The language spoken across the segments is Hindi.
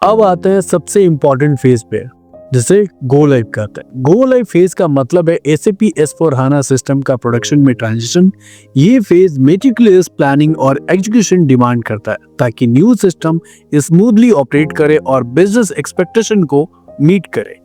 अब आते हैं सबसे इंपॉर्टेंट फेज पे, जिसे गो लाइव कहते हैं। गो लाइव फेज का मतलब है SAP S/4HANA सिस्टम का प्रोडक्शन में ट्रांजिशन। ये फेज मेटिकुलस प्लानिंग और एग्जीक्यूशन डिमांड करता है ताकि न्यू सिस्टम स्मूथली ऑपरेट करे और बिजनेस एक्सपेक्टेशन को मीट करे।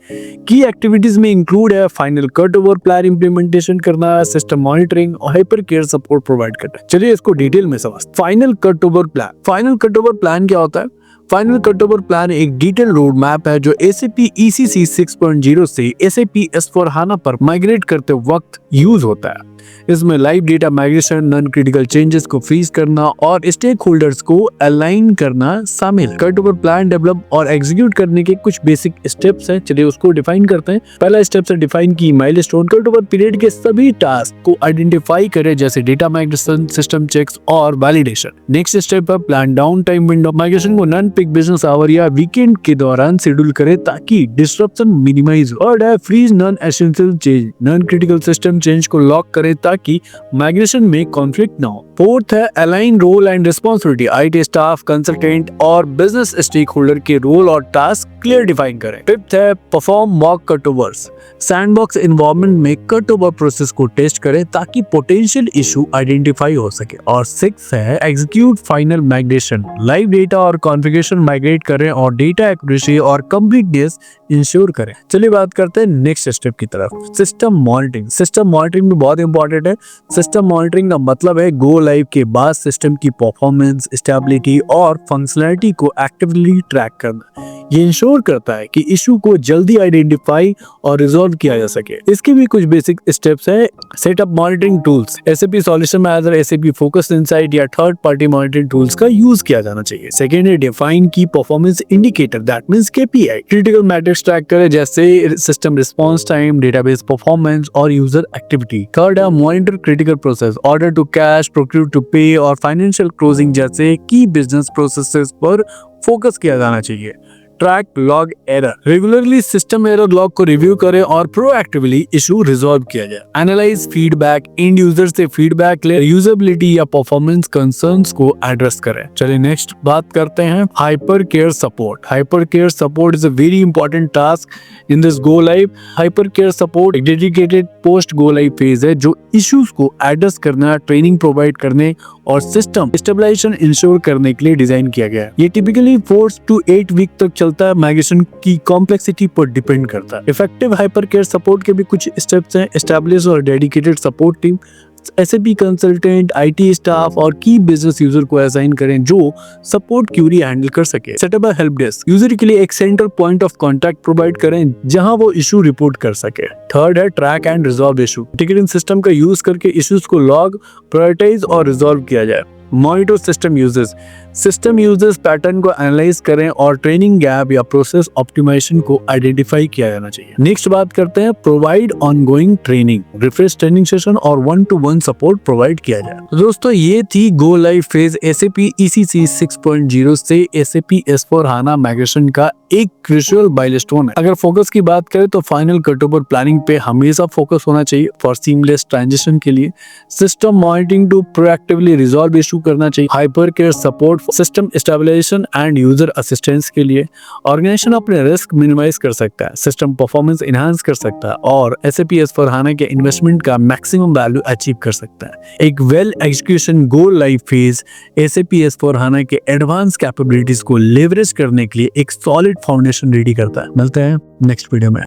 की एक्टिविटीज में इंक्लूड है final cut over plan implementation करना, सिस्टम मॉनिटरिंग और हाइपर केयर सपोर्ट प्रोवाइड करना। चलिए इसको डिटेल में समझते हैं। Final cut over plan. Final cut over plan क्या होता है? फाइनल कट ओवर प्लान एक डिटेल रोड मैप है जो SAP ECC 6.0 से SAP S/4HANA पर माइग्रेट करते वक्त यूज होता है। इसमें live data migration, non critical changes को फ्रीज करना और स्टेक होल्डर्स को अलाइन करना शामिल। कट ओवर प्लान डेवलप और एग्जीक्यूट करने के कुछ बेसिक स्टेप्स हैं, चलिए उसको डिफाइन करते हैं। पहला स्टेप है डिफाइन की माइलस्टोन। कट ओवर पीरियड के सभी टास्क को आइडेंटिफाई करें, जैसे डेटा माइग्रेशन, सिस्टम चेक्स और वैलिडेशन। नेक्स्ट स्टेप है plan down time window. Migration को नॉन पीक बिजनेस आवर या वीकेंड के दौरान शेड्यूल करे ताकि डिस्ट्रप्शन मिनिमाइज हो। और है freeze non essential change. Non critical system change को लॉक करे ताकि माइग्रेशन में कॉन्फ्लिक्ट ना हो। फोर्थ है align role and responsibility. IT staff, consultant और बिजनेस स्टेक होल्डर के रोल और टास्क क्लियर डिफाइन करें। फिफ्थ है perform mock cut overs. Sandbox environment में कट ओवर प्रोसेस को टेस्ट करें ताकि पोटेंशियल इशू आइडेंटिफाई हो सके। और सिक्स है execute final migration. Live data और कॉन्फ़िगरेशन माइग्रेट करें और डेटा एक्यूरेसी और कंप्लीटनेस इंश्योर करें। चलिए बात करते हैं नेक्स्ट स्टेप की तरफ, सिस्टम मॉनिटरिंग। सिस्टम मॉनिटरिंग भी बहुत इंपॉर्टेंट है। सिस्टम मॉनिटरिंग का मतलब है गो लाइव के बाद सिस्टम की परफॉर्मेंस, स्टेबिलिटी और फंक्शनैलिटी को एक्टिवली ट्रैक करना। ये इंश्योर करता है कि इशू को जल्दी आइडेंटिफाई और रिजॉल्व किया जा सके। इसके भी कुछ बेसिक स्टेप्स है। Setup monitoring tools. SAP solution manager, SAP focus insight या थर्ड पार्टी मॉनिटरिंग टूल्स का यूज किया जाना चाहिए। सेकेंड है define key performance indicator, that means KPI। Critical metrics track करें जैसे system response time, database performance और यूजर एक्टिविटी। थर्ड है monitor critical process, order to cash, procure to pay और फाइनेंशियल क्लोजिंग जैसे की बिजनेस प्रोसेसेस पर फोकस किया जाना चाहिए। Track log error. Regularly system error log को रिव्यू करें और प्रोएक्टिवली इशू रिजॉल्व किया जाए। Analyse feedback. एंड यूजर से फीडबैक ले यूजेबिलिटी या परफॉर्मेंस कंसर्न्स को एड्रेस करें। चलिए नेक्स्ट बात करते हैं hyper care support. Hyper care support is a very important task in this go live. Hyper care support एक dedicated post go live phase है जो इश्यूज को एड्रेस करना, ट्रेनिंग प्रोवाइड करने और सिस्टम स्टेबलाइजेशन इंश्योर करने के लिए डिजाइन किया गया है। ये टिपिकली 4 to 8 वीक तक चलता है। माइग्रेशन की कॉम्प्लेक्सिटी पर डिपेंड करता है। इफेक्टिव हाइपर केयर सपोर्ट के भी कुछ स्टेप्स हैं। एस्टैब्लिश और dedicated support team. SAP consultant, IT staff और की बिजनेस यूजर को असाइन करें जो सपोर्ट क्यूरी हैंडल कर सके। Setup help desk. यूजर के लिए एक central point of contact provide करें जहां वो इशू रिपोर्ट कर सके। थर्ड है track and resolve issue. Ticketing system का यूज करके इश्यूज को लॉग, प्रायोरिटाइज और रिजॉल्व किया जाए। Monitor system uses. System uses pattern को एनालाइज करें और ट्रेनिंग गैप या प्रोसेस ऑप्टिमाइजेशन को आइडेंटिफाई किया जाना चाहिए। नेक्स्ट बात करते हैं provide ongoing training. Refresh training session और 1-to-1 सपोर्ट प्रोवाइड किया जाए। तो दोस्तों ये थी गो लाइव फेज SAP ECC 6.0 से SAP S/4HANA माइग्रेशन का एक क्रूशियल माइलस्टोन है। अगर फोकस की बात करें तो फाइनल कट ओवर प्लानिंग पे हमेशा फोकस होना चाहिए फॉर सीमलेस ट्रांजिशन के लिए। System monitoring to proactively resolve issue करना चाहिए। Hyper care support, system stabilisation and user assistance के लिए। ऑर्गेनाइजेशन अपने रिस्क मिनिमाइज कर सकता है, सिस्टम परफॉर्मेंस इनहांस कर सकता है और SAP S/4HANA के इन्वेस्टमेंट का मैक्सिमम वैल्यू अचीव कर सकता है। एक वेल एग्जीक्यूशन गो लाइव फेज SAP S/4HANA के एडवांस कैपेबिलिटीज को लेवरेज करने के लिए एक सॉलिड फाउंडेशन रेडी करता है। मिलते हैं नेक्स्ट वीडियो में।